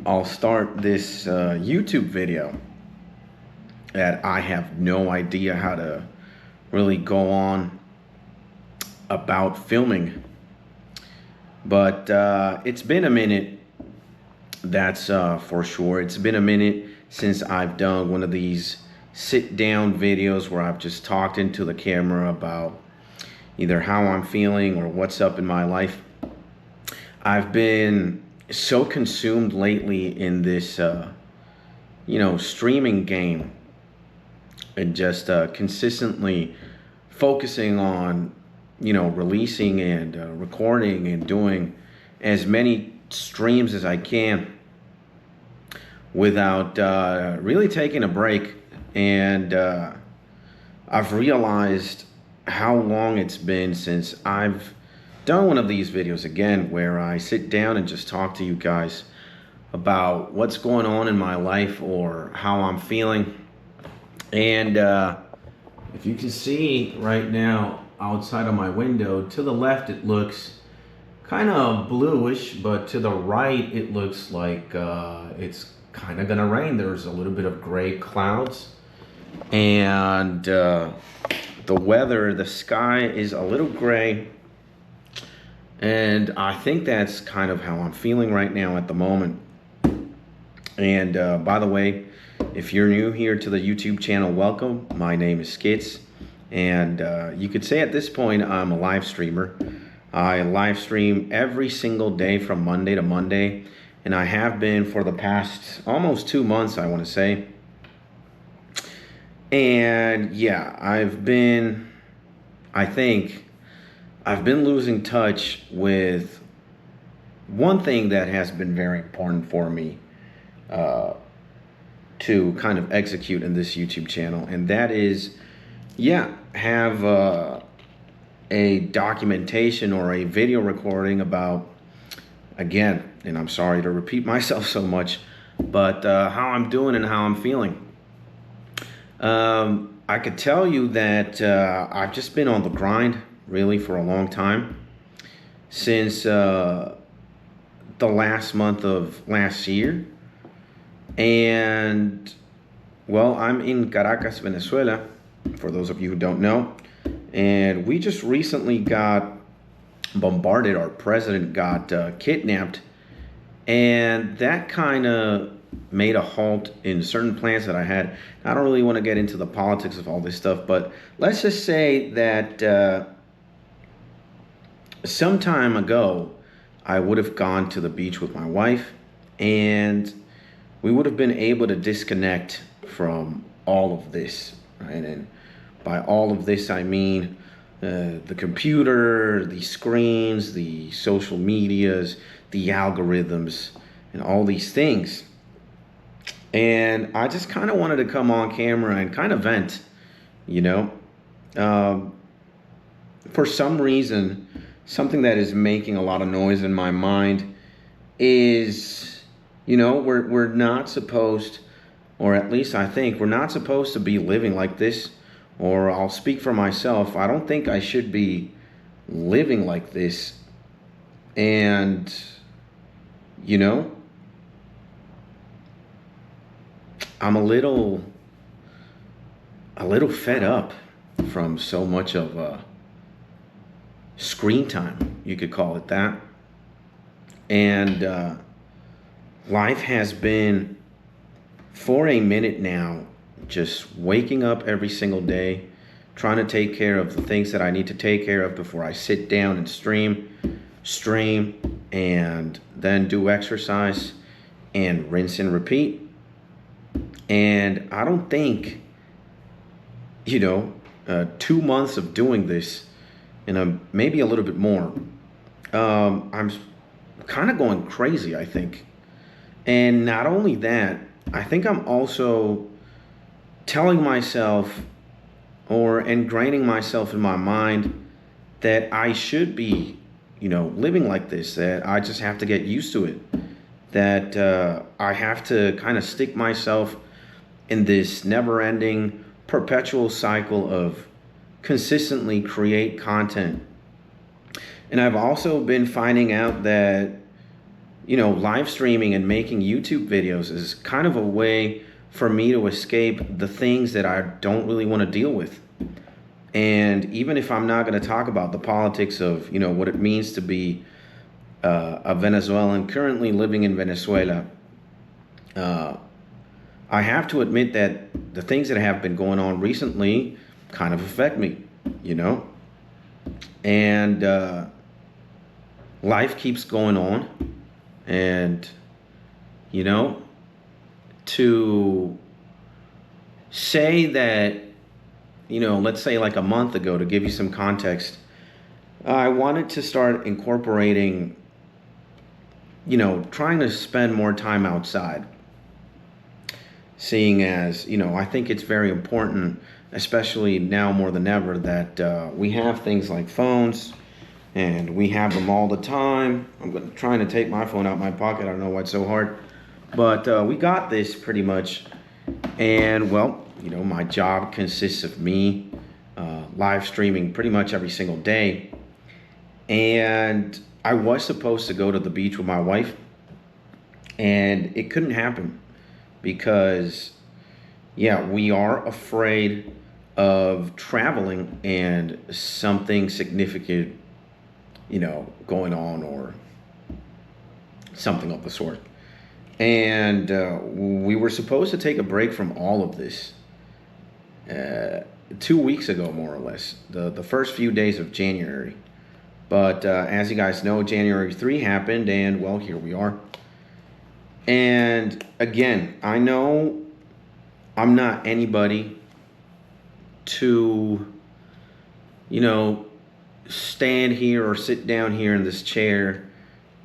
I'll start this YouTube video that I have no idea how to really go on about filming. But it's been a minute, that's for sure. It's been a minute since I've done one of these sit-down videos where I've just talked into the camera about either how I'm feeling or what's up in my life. I've been so consumed lately in this, streaming game and just consistently focusing on, releasing and recording and doing as many streams as I can without really taking a break. And I've realized how long it's been since I've done one of these videos again where I sit down and just talk to you guys about what's going on in my life or how I'm feeling. And if you can see right now outside of my window, to the left it looks kind of bluish, but to the right it looks like it's kind of gonna rain. There's a little bit of gray clouds, and the weather, the sky is a little gray, and I think that's kind of how I'm feeling right now at the moment. And by the way, if you're new here to the YouTube channel, welcome. My name is Skits, and you could say at this point I'm a live streamer. I live stream every single day from Monday to Monday, and I have been for the past almost 2 months, I want to say. And yeah, I think I've been losing touch with one thing that has been very important for me to kind of execute in this YouTube channel, and that is, have a documentation or a video recording about, again, and I'm sorry to repeat myself so much, but how I'm doing and how I'm feeling. I could tell you that I've just been on the grind really for a long time, since the last month of last year. And well, I'm in Caracas, Venezuela, for those of you who don't know, and we just recently got bombarded. Our president got kidnapped, and that kind of made a halt in certain plans that I had. I don't really want to get into the politics of all this stuff, but let's just say that some time ago I would have gone to the beach with my wife, and we would have been able to disconnect from all of this, right? And by all of this, I mean the computer, the screens, the social medias, the algorithms, and all these things. And I just kind of wanted to come on camera and kind of vent, for some reason, something that is making a lot of noise in my mind is, we're not supposed, or at least I think we're not supposed to be living like this. Or I'll speak for myself, I don't think I should be living like this. And, I'm a little fed up from so much of screen time, you could call it that. And life has been, for a minute now, just waking up every single day, trying to take care of the things that I need to take care of before I sit down and stream, and then do exercise and rinse and repeat. And I don't think, 2 months of doing this, and maybe a little bit more, I'm kind of going crazy, I think. And not only that, I think I'm also telling myself or ingraining myself in my mind that I should be, living like this, that I just have to get used to it, that I have to kind of stick myself in this never-ending, perpetual cycle of consistently create content. And I've also been finding out that live streaming and making YouTube videos is kind of a way for me to escape the things that I don't really want to deal with. And even if I'm not going to talk about the politics of, what it means to be a Venezuelan currently living in Venezuela, I have to admit that the things that have been going on recently kind of affect me, and life keeps going on. And, to say that, let's say like a month ago, to give you some context, I wanted to start incorporating, trying to spend more time outside. Seeing as, I think it's very important, especially now more than ever, that we have things like phones, and we have them all the time. I'm trying to take my phone out my pocket. I don't know why it's so hard. But we got this pretty much. And, well, my job consists of me live streaming pretty much every single day. And I was supposed to go to the beach with my wife. And it couldn't happen because, we are afraid of traveling and something significant going on or something of the sort. And we were supposed to take a break from all of this 2 weeks ago, more or less, the first few days of January. But as you guys know, January 3 happened, and well, here we are. And again, I know I'm not anybody to, stand here or sit down here in this chair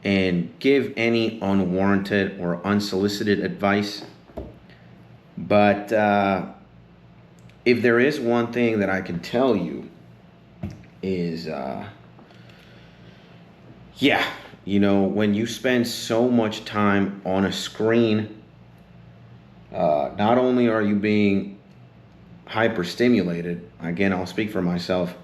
and give any unwarranted or unsolicited advice. But if there is one thing that I can tell you is, when you spend so much time on a screen, not only are you being hyperstimulated, again, I'll speak for myself,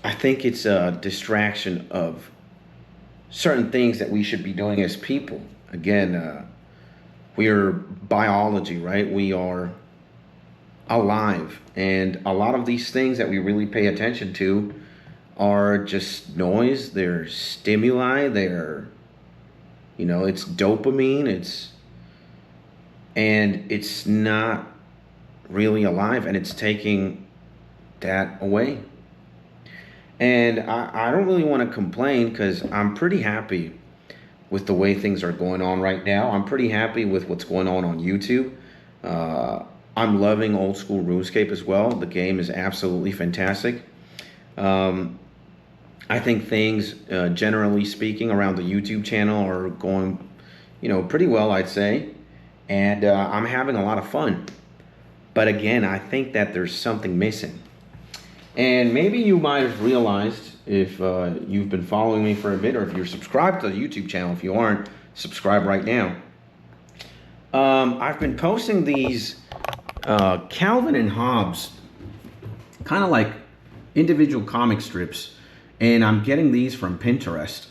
I think it's a distraction of certain things that we should be doing as people. Again, we are biology, right? We are alive. And a lot of these things that we really pay attention to are just noise. They're stimuli. They're, it's dopamine. And it's not really alive, and it's taking that away. And I don't really want to complain because I'm pretty happy with the way things are going on right now. I'm pretty happy with what's going on YouTube. I'm loving old school RuneScape as well. The game is absolutely fantastic. I think things, generally speaking, around the YouTube channel are going, pretty well, I'd say. And I'm having a lot of fun. But again, I think that there's something missing. And maybe you might have realized, if you've been following me for a bit, or if you're subscribed to the YouTube channel. If you aren't, subscribe right now. I've been posting these Calvin and Hobbes, kind of like individual comic strips, and I'm getting these from Pinterest.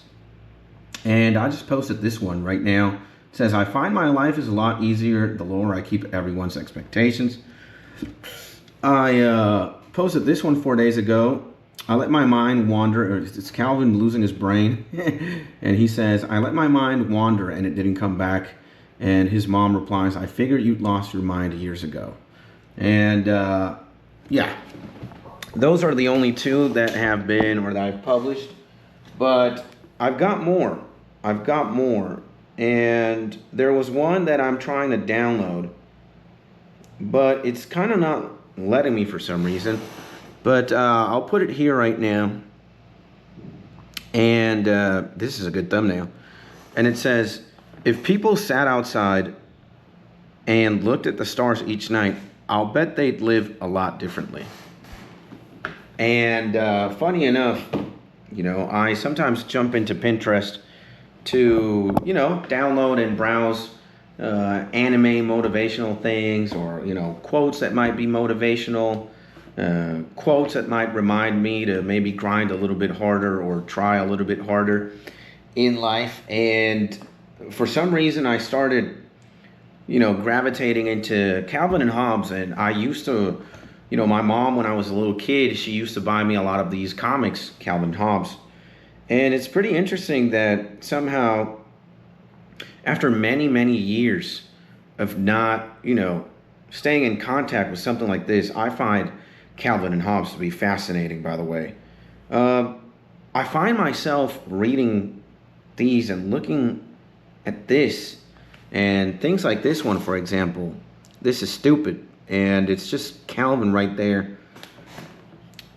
And I just posted this one right now. It says, I find my life is a lot easier the lower I keep everyone's expectations. I posted this one 4 days ago. I let my mind wander. It's Calvin losing his brain. And he says, I let my mind wander and it didn't come back. And his mom replies, I figured you'd lost your mind years ago. And those are the only two that have been, or that I've published. But I've got more. And there was one that I'm trying to download, but it's kind of not letting me for some reason. But I'll put it here right now. And this is a good thumbnail. And it says, if people sat outside and looked at the stars each night, I'll bet they'd live a lot differently. And funny enough, I sometimes jump into Pinterest to, download and browse anime motivational things, or, quotes that might be motivational. quotes that might remind me to maybe grind a little bit harder or try a little bit harder in life. And for some reason, I started, gravitating into Calvin and Hobbes. And I used to, my mom, when I was a little kid, she used to buy me a lot of these comics, Calvin and Hobbes. And it's pretty interesting that somehow, after many, many years of not, staying in contact with something like this, I find Calvin and Hobbes to be fascinating, by the way. I find myself reading these and looking at this and things like this one, for example. This is stupid, and it's just Calvin right there.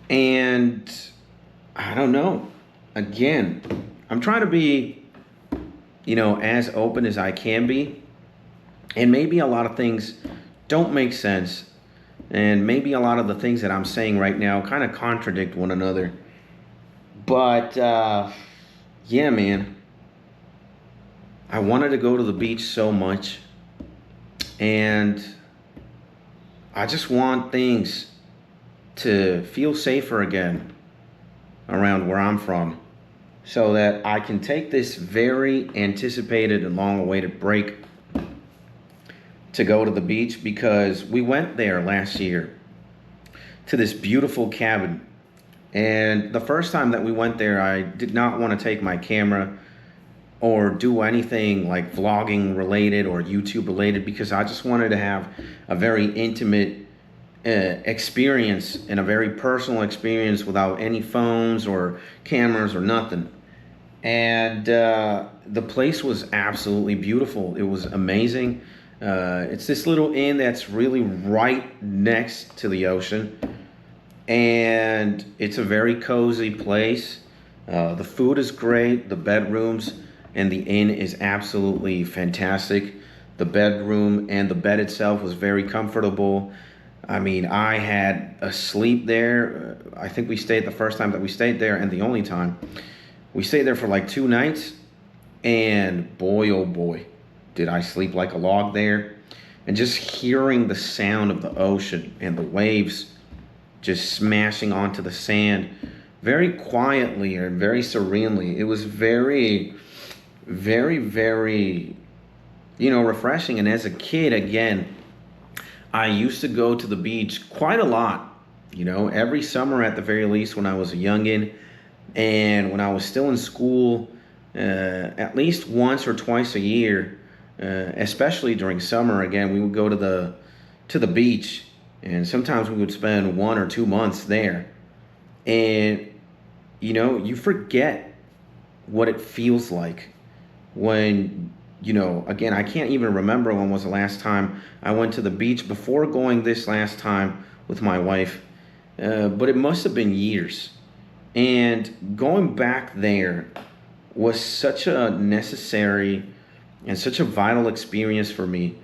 And I don't know. Again, I'm trying to be, as open as I can be. And maybe a lot of things don't make sense. And maybe a lot of the things that I'm saying right now kind of contradict one another. But, yeah, man. I wanted to go to the beach so much. And I just want things to feel safer again around where I'm from, so that I can take this very anticipated and long-awaited break to go to the beach, because we went there last year to this beautiful cabin. And the first time that we went there, I did not want to take my camera or do anything like vlogging related or YouTube related, because I just wanted to have a very intimate experience and a very personal experience without any phones or cameras or nothing. And the place was absolutely beautiful. It was amazing. It's this little inn that's really right next to the ocean, and it's a very cozy place. The food is great. The bedrooms and the inn is absolutely fantastic. The bedroom and the bed itself was very comfortable. I mean, I had a sleep there. I think we stayed the first time that we stayed there, and the only time. We stayed there for like 2 nights, and boy, oh boy, did I sleep like a log there. And just hearing the sound of the ocean and the waves just smashing onto the sand very quietly and very serenely. It was very, very, very, refreshing. And as a kid, again, I used to go to the beach quite a lot, every summer at the very least when I was a youngin'. And when I was still in school, at least once or twice a year, especially during summer, again, we would go to the beach, and sometimes we would spend 1 or 2 months there. And, you forget what it feels like when, again, I can't even remember when was the last time I went to the beach before going this last time with my wife, but it must have been years. And going back there was such a necessary and such a vital experience for me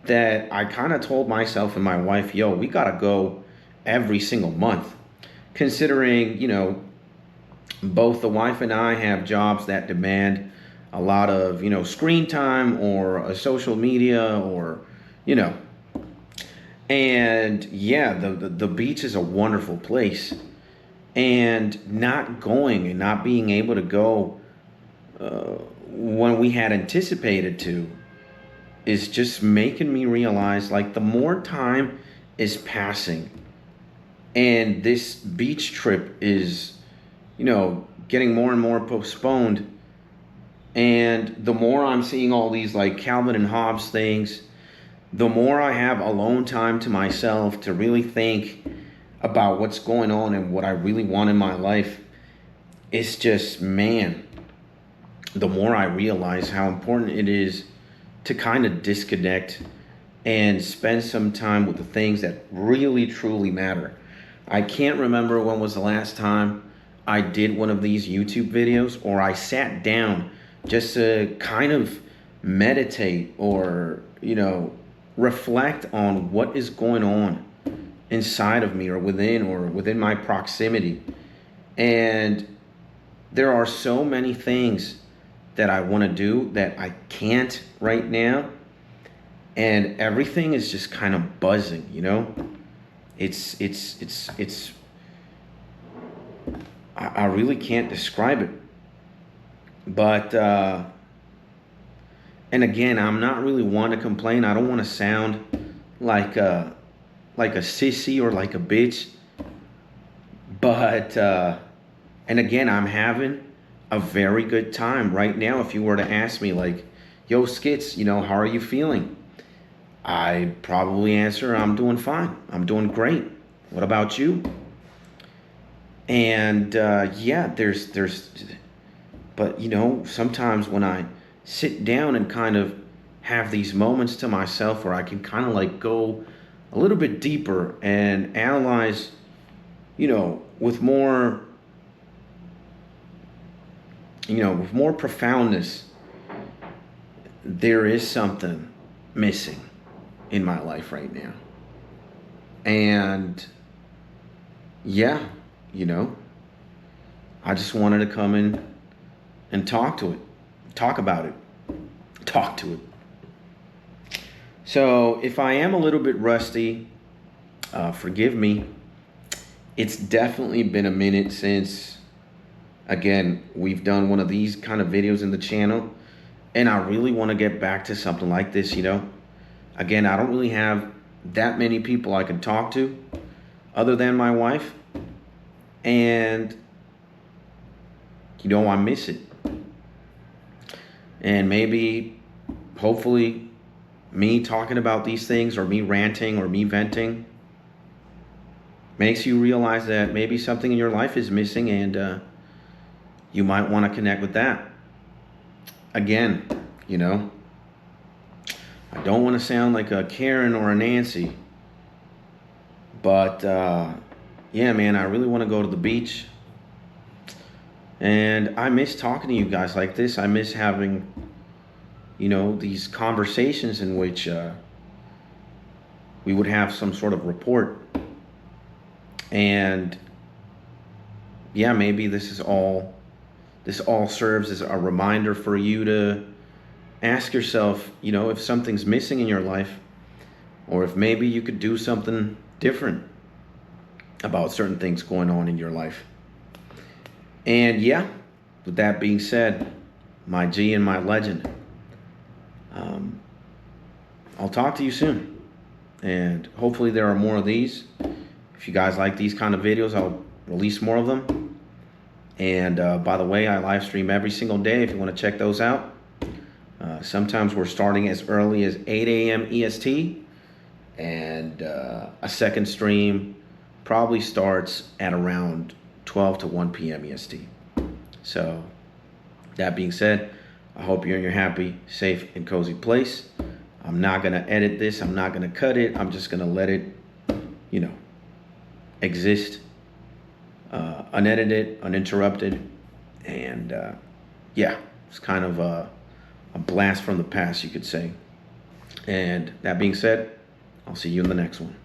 that I kind of told myself and my wife, yo, we got to go every single month. Considering, both the wife and I have jobs that demand a lot of, screen time or social media or, and yeah, the beach is a wonderful place. And not going and not being able to go when we had anticipated to is just making me realize, like, the more time is passing and this beach trip is, getting more and more postponed, and the more I'm seeing all these like Calvin and Hobbes things, the more I have alone time to myself to really think about what's going on and what I really want in my life. It's just, man, the more I realize how important it is to kind of disconnect and spend some time with the things that really truly matter. I can't remember when was the last time I did one of these YouTube videos, or I sat down just to kind of meditate or, reflect on what is going on inside of me or within my proximity. And there are so many things that I want to do that I can't right now, and everything is just kind of buzzing. It's I really can't describe it. But and again, I'm not really one to complain. I don't want to sound like a sissy or like a bitch. But and again, I'm having a very good time right now. If you were to ask me, like, yo, Skits, how are you feeling? I'd probably answer, I'm doing fine. I'm doing great. What about you? And yeah, but sometimes when I sit down and kind of have these moments to myself where I can kind of like go a little bit deeper and analyze, with more, with more profoundness, there is something missing in my life right now. And yeah, I just wanted to come in and talk about it, talk to it. So if I am a little bit rusty, forgive me. It's definitely been a minute since, again, we've done one of these kind of videos in the channel, and I really want to get back to something like this, Again, I don't really have that many people I can talk to other than my wife, and I miss it. And maybe, hopefully, me talking about these things or me ranting or me venting makes you realize that maybe something in your life is missing, and you might want to connect with that. Again, I don't want to sound like a Karen or a Nancy, but yeah, man, I really want to go to the beach. And I miss talking to you guys like this. I miss having, these conversations in which we would have some sort of report. And yeah, maybe this all serves as a reminder for you to ask yourself, if something's missing in your life, or if maybe you could do something different about certain things going on in your life. And yeah, with that being said, my G and my legend, I'll talk to you soon. And hopefully there are more of these. If you guys like these kind of videos, I'll release more of them. And by the way, I live stream every single day if you want to check those out. Sometimes we're starting as early as 8 a.m. EST. And a second stream probably starts at around 12 to 1 p.m. EST. So, that being said, I hope you're in your happy, safe, and cozy place. I'm not going to edit this. I'm not going to cut it. I'm just going to let it, exist, unedited, uninterrupted. And, yeah, it's kind of a blast from the past, you could say. And that being said, I'll see you in the next one.